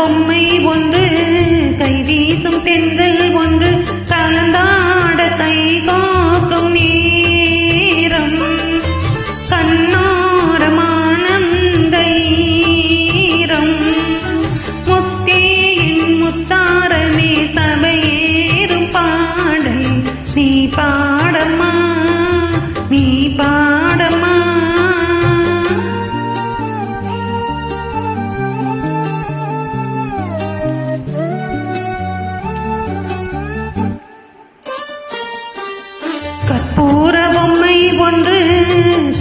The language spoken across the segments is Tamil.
பொம்மை ஒன்று கைவீசும் தென்றல் ஒன்று கலந்தாட கை காக்கும் நேரம் கண்ணோரமானந்த ஈரம் முத்தேயின் முத்தாரமே சபையேறும் பாடல் நீ பாடம்மா நீ பாடம்மா. கற்பூர பொம்மை ஒன்று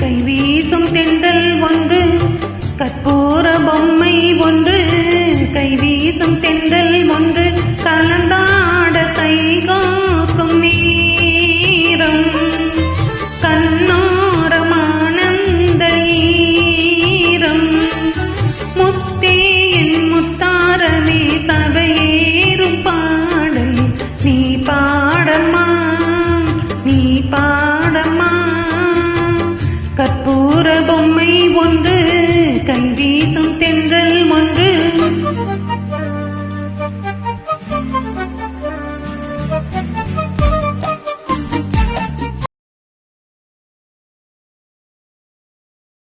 கைவீசும் தென்றல் ஒன்று கற்பூர பொம்மை ஒன்று கைவீசும் தென்றல் ஒன்று